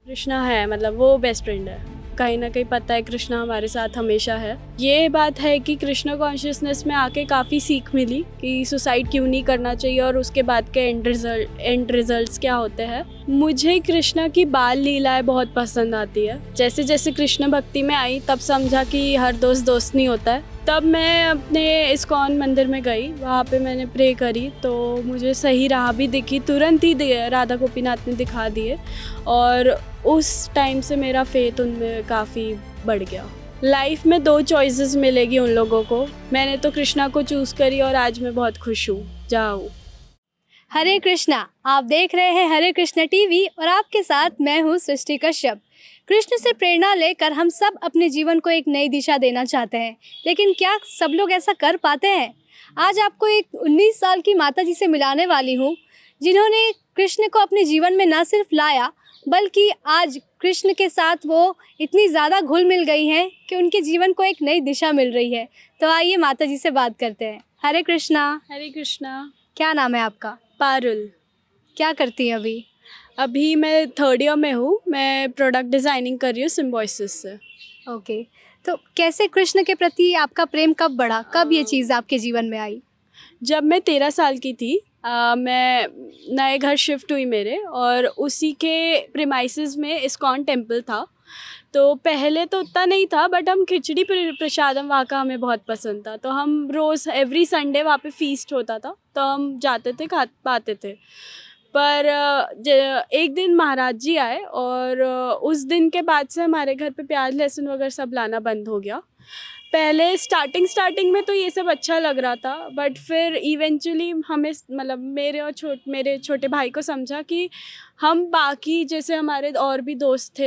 कृष्णा है, मतलब वो बेस्ट फ्रेंड है। कहीं ना कहीं पता है कृष्णा हमारे साथ हमेशा है। ये बात है कि कृष्णा कॉन्शियसनेस में आके काफ़ी सीख मिली कि सुसाइड क्यों नहीं करना चाहिए और उसके बाद के एंड रिजल्ट्स क्या होते हैं। मुझे कृष्णा की बाल लीलाएं बहुत पसंद आती है। जैसे जैसे कृष्ण भक्ति में आई तब समझा कि हर दोस्त दोस्त नहीं होता है। तब मैं अपने इस्कॉन मंदिर में गई, वहाँ पे मैंने प्रे करी तो मुझे सही राह भी दिखी। तुरंत ही राधा गोपीनाथ ने दिखा दिए और उस टाइम से मेरा फेथ उनमें काफ़ी बढ़ गया। लाइफ में 2 चॉइसेस मिलेगी उन लोगों को। मैंने तो कृष्णा को चूज़ करी और आज मैं बहुत खुश हूँ जहाँ हूँ। हरे कृष्णा, आप देख रहे हैं हरे कृष्णा टीवी और आपके साथ मैं हूँ सृष्टि कश्यप। कृष्ण से प्रेरणा लेकर हम सब अपने जीवन को एक नई दिशा देना चाहते हैं, लेकिन क्या सब लोग ऐसा कर पाते हैं? आज आपको एक 19 साल की माता जी से मिलाने वाली हूँ, जिन्होंने कृष्ण को अपने जीवन में न सिर्फ लाया, बल्कि आज कृष्ण के साथ वो इतनी ज़्यादा घुल मिल गई हैं कि उनके जीवन को एक नई दिशा मिल रही है। तो आइए माता जी से बात करते हैं। हरे कृष्णा। हरे कृष्णा। क्या नाम है आपका? पारुल। क्या करती हैं अभी? अभी मैं 3rd ईयर में हूँ। मैं प्रोडक्ट डिज़ाइनिंग कर रही हूँ सिम्बोसिस से। ओके, तो कैसे कृष्ण के प्रति आपका प्रेम कब बढ़ा? कब ये चीज़ आपके जीवन में आई? जब मैं 13 साल की थी, मैं नए घर शिफ्ट हुई मेरे, और उसी के प्रीमाइसेस में इस्कॉन टेम्पल था। तो पहले तो उतना नहीं था, बट हम खिचड़ी प्रसादम वहाँ का हमें बहुत पसंद था, तो हम रोज़ एवरी संडे वहाँ पे फीस्ट होता था तो हम जाते थे, खा पाते थे। पर एक दिन महाराज जी आए और उस दिन के बाद से हमारे घर पे प्याज लहसुन वगैरह सब लाना बंद हो गया। पहले स्टार्टिंग में तो ये सब अच्छा लग रहा था, बट फिर इवेंचुअली हमें, मतलब मेरे और मेरे छोटे भाई को समझा कि हम बाकी जैसे हमारे और भी दोस्त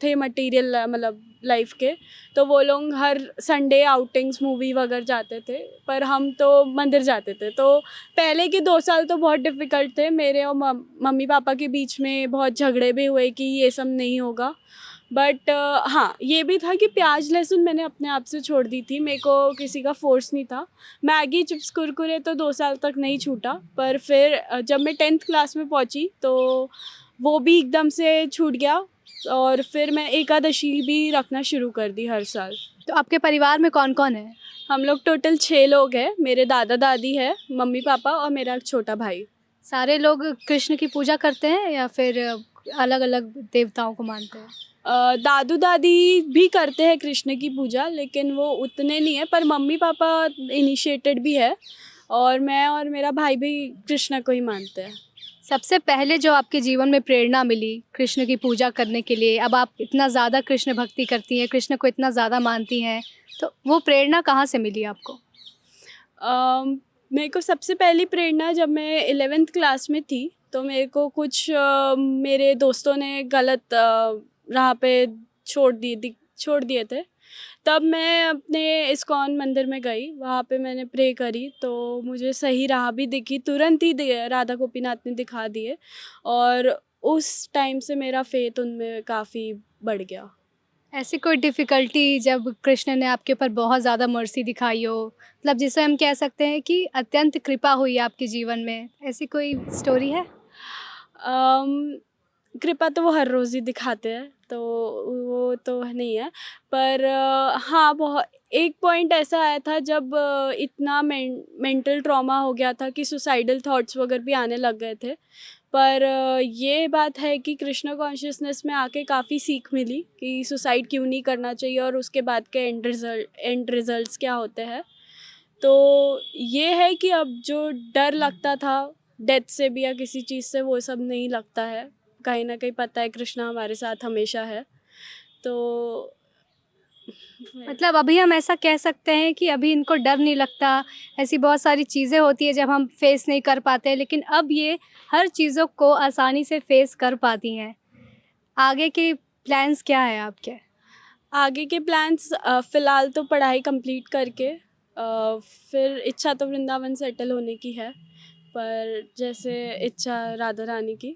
थे मटेरियल मतलब लाइफ के, तो वो लोग हर संडे आउटिंग्स मूवी वगैरह जाते थे, पर हम तो मंदिर जाते थे। तो पहले के 2 साल तो बहुत डिफ़िकल्ट थे। मेरे और मम्मी पापा के बीच में बहुत झगड़े भी हुए कि ये सब नहीं होगा। बट हाँ, ये भी था कि प्याज लहसुन मैंने अपने आप से छोड़ दी थी, मेरे को किसी का फ़ोर्स नहीं था। मैगी चिप्स कुरकुरे तो 2 साल तक नहीं छूटा, पर फिर जब मैं 10th क्लास में पहुंची तो वो भी एकदम से छूट गया, और फिर मैं एकादशी भी रखना शुरू कर दी हर साल। तो आपके परिवार में कौन-कौन है? हम लोग टोटल 6 लोग हैं। मेरे दादा दादी है, मम्मी पापा और मेरा एक छोटा भाई। सारे लोग कृष्ण की पूजा करते हैं या फिर अलग-अलग देवताओं को मानते हैं? दादू दादी भी करते हैं कृष्ण की पूजा, लेकिन वो उतने नहीं है, पर मम्मी पापा इनिशिएटेड भी है, और मैं और मेरा भाई भी कृष्ण को ही मानते हैं। सबसे पहले जो आपके जीवन में प्रेरणा मिली कृष्ण की पूजा करने के लिए, अब आप इतना ज़्यादा कृष्ण भक्ति करती हैं, कृष्ण को इतना ज़्यादा मानती हैं, तो वो प्रेरणा कहाँ से मिली आपको? मेरे को सबसे पहली प्रेरणा जब मैं 11th क्लास में थी, तो मेरे को कुछ मेरे दोस्तों ने गलत राह पे छोड़ दिए थे। तब मैं अपने इस्कॉन मंदिर में गई, वहाँ पे मैंने प्रे करी तो मुझे सही राह भी दिखी। तुरंत ही राधा गोपीनाथ ने दिखा दिए और उस टाइम से मेरा फेथ उनमें काफ़ी बढ़ गया। ऐसी कोई डिफ़िकल्टी जब कृष्ण ने आपके ऊपर बहुत ज़्यादा मर्सी दिखाई हो, मतलब जिसे हम कह सकते हैं कि अत्यंत कृपा हुई आपके जीवन में, ऐसी कोई स्टोरी है? अम, कृपा तो वो हर रोज़ ही दिखाते हैं, तो वो तो नहीं है। पर हाँ, बहुत एक पॉइंट ऐसा आया था जब इतना मेंटल ट्रॉमा हो गया था कि सुसाइडल थॉट्स वगैरह भी आने लग गए थे। पर ये बात है कि कृष्णा कॉन्शियसनेस में आके काफ़ी सीख मिली कि सुसाइड क्यों नहीं करना चाहिए और उसके बाद के एंड रिजल्ट्स क्या होते हैं। तो ये है कि अब जो डर लगता था डेथ से भी या किसी चीज़ से, वो सब नहीं लगता है। कहीं न कहीं पता है कृष्णा हमारे साथ हमेशा है। तो मतलब अभी हम ऐसा कह सकते हैं कि अभी इनको डर नहीं लगता, ऐसी बहुत सारी चीज़ें होती हैं जब हम फेस नहीं कर पाते, लेकिन अब ये हर चीज़ों को आसानी से फेस कर पाती हैं। आगे के प्लान्स क्या हैं आपके? आगे के प्लान्स फ़िलहाल तो पढ़ाई कंप्लीट करके फिर इच्छा तो वृंदावन सेटल होने की है, पर जैसे इच्छा राधा रानी की,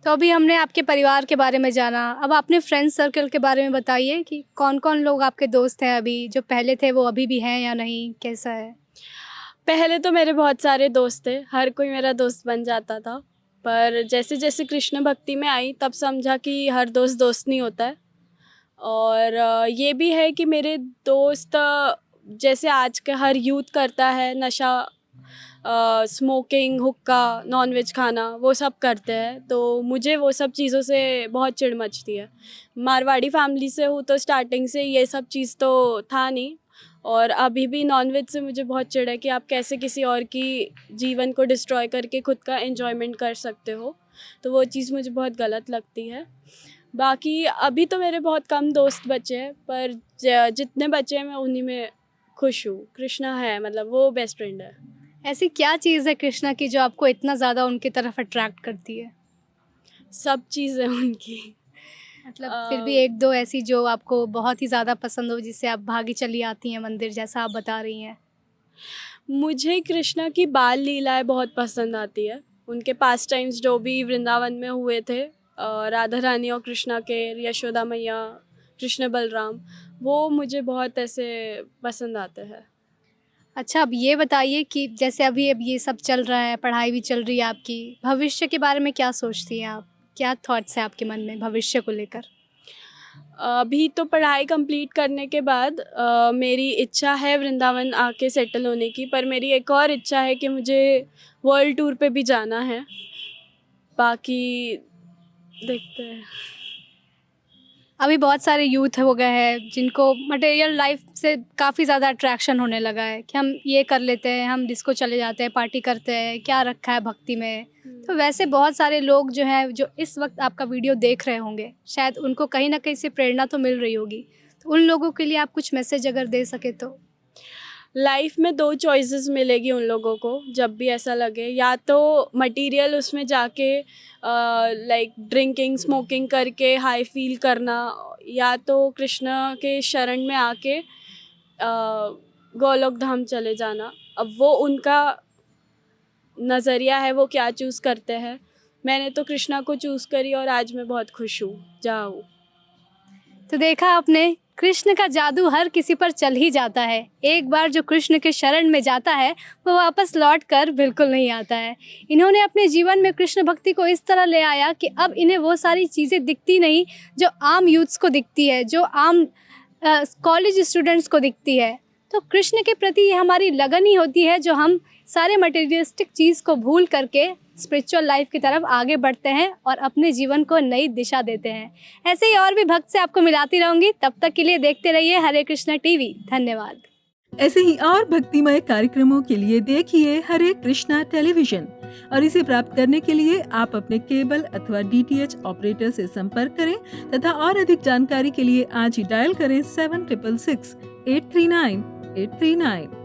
तो अभी हमने आपके परिवार के बारे में जाना, अब अपने फ्रेंड सर्कल के बारे में बताइए कि कौन-कौन लोग आपके दोस्त हैं अभी, जो पहले थे वो अभी भी हैं या नहीं, कैसा है? पहले तो मेरे बहुत सारे दोस्त थे, हर कोई मेरा दोस्त बन जाता था। पर जैसे-जैसे कृष्ण भक्ति में आई तब समझा कि हर दोस्त दोस्त नहीं होता है। और ये भी है कि मेरे दोस्त जैसे आज के हर यूथ करता है नशा, स्मोकिंग, हुक्का, नॉनवेज खाना, वो सब करते हैं, तो मुझे वो सब चीज़ों से बहुत चिढ़ मचती है। मारवाड़ी फैमिली से हूँ तो स्टार्टिंग से ये सब चीज़ तो था नहीं, और अभी भी नॉनवेज से मुझे बहुत चिढ़ है कि आप कैसे किसी और की जीवन को डिस्ट्रॉय करके खुद का एन्जॉयमेंट कर सकते हो, तो वो चीज़ मुझे बहुत गलत लगती है। बाकी अभी तो मेरे बहुत कम दोस्त बचे हैं, पर जितने बचे हैं मैं उन्हीं में खुश हूँ। कृष्णा है, मतलब वो बेस्ट फ्रेंड है। ऐसी क्या चीज़ है कृष्णा की जो आपको इतना ज़्यादा उनकी तरफ अट्रैक्ट करती है? सब चीज़ें उनकी। मतलब फिर भी 1-2 ऐसी जो आपको बहुत ही ज़्यादा पसंद हो, जिससे आप भागी चली आती हैं मंदिर, जैसा आप बता रही हैं? मुझे कृष्णा की बाल लीलाएँ बहुत पसंद आती है। उनके पास टाइम्स जो भी वृंदावन में हुए थे, राधा रानी और कृष्णा के, यशोदा मैया, कृष्ण बलराम, वो मुझे बहुत ऐसे पसंद आते हैं। अच्छा, अब ये बताइए कि जैसे अभी अब ये सब चल रहा है, पढ़ाई भी चल रही है आपकी, भविष्य के बारे में क्या सोचती हैं आप? क्या थॉट्स हैं आपके मन में भविष्य को लेकर? अभी तो पढ़ाई कंप्लीट करने के बाद मेरी इच्छा है वृंदावन आके सेटल होने की, पर मेरी एक और इच्छा है कि मुझे वर्ल्ड टूर पे भी जाना है। बाकी देखते हैं। अभी बहुत सारे यूथ हो गए हैं जिनको मटेरियल लाइफ से काफ़ी ज़्यादा अट्रैक्शन होने लगा है कि हम ये कर लेते हैं, हम डिस्को चले जाते हैं, पार्टी करते हैं, क्या रखा है भक्ति में। तो वैसे बहुत सारे लोग जो हैं, जो इस वक्त आपका वीडियो देख रहे होंगे, शायद उनको कहीं ना कहीं से प्रेरणा तो मिल रही होगी, तो उन लोगों के लिए आप कुछ मैसेज अगर दे सके तो? लाइफ में 2 चॉइसेस मिलेगी उन लोगों को जब भी ऐसा लगे, या तो मटेरियल उसमें जाके लाइक ड्रिंकिंग, स्मोकिंग करके हाई फील करना, या तो कृष्ण के शरण में आके गोलोक धाम चले जाना। अब वो उनका नज़रिया है, वो क्या चूज़ करते हैं। मैंने तो कृष्णा को चूज़ करी और आज मैं बहुत खुश हूँ जहाँ हूँ। तो देखा आपने, कृष्ण का जादू हर किसी पर चल ही जाता है। एक बार जो कृष्ण के शरण में जाता है वो वापस लौट कर बिल्कुल नहीं आता है। इन्होंने अपने जीवन में कृष्ण भक्ति को इस तरह ले आया कि अब इन्हें वो सारी चीज़ें दिखती नहीं जो आम यूथ्स को दिखती है, जो आम कॉलेज स्टूडेंट्स को दिखती है। तो कृष्ण के प्रति ये हमारी लगन ही होती है जो हम सारे मटेरियलिस्टिक चीज़ को भूल करके स्पिरिचुअल लाइफ की तरफ आगे बढ़ते हैं और अपने जीवन को नई दिशा देते हैं। ऐसे ही और भी भक्त से आपको मिलाती रहूंगी। तब तक के लिए देखते रहिए हरे कृष्णा टीवी। धन्यवाद। ऐसे ही और भक्तिमय कार्यक्रमों के लिए देखिए हरे कृष्णा टेलीविजन, और इसे प्राप्त करने के लिए आप अपने केबल अथवा DTH ऑपरेटर से संपर्क करें तथा और अधिक जानकारी के लिए आज ही डायल करें 7666 839 839।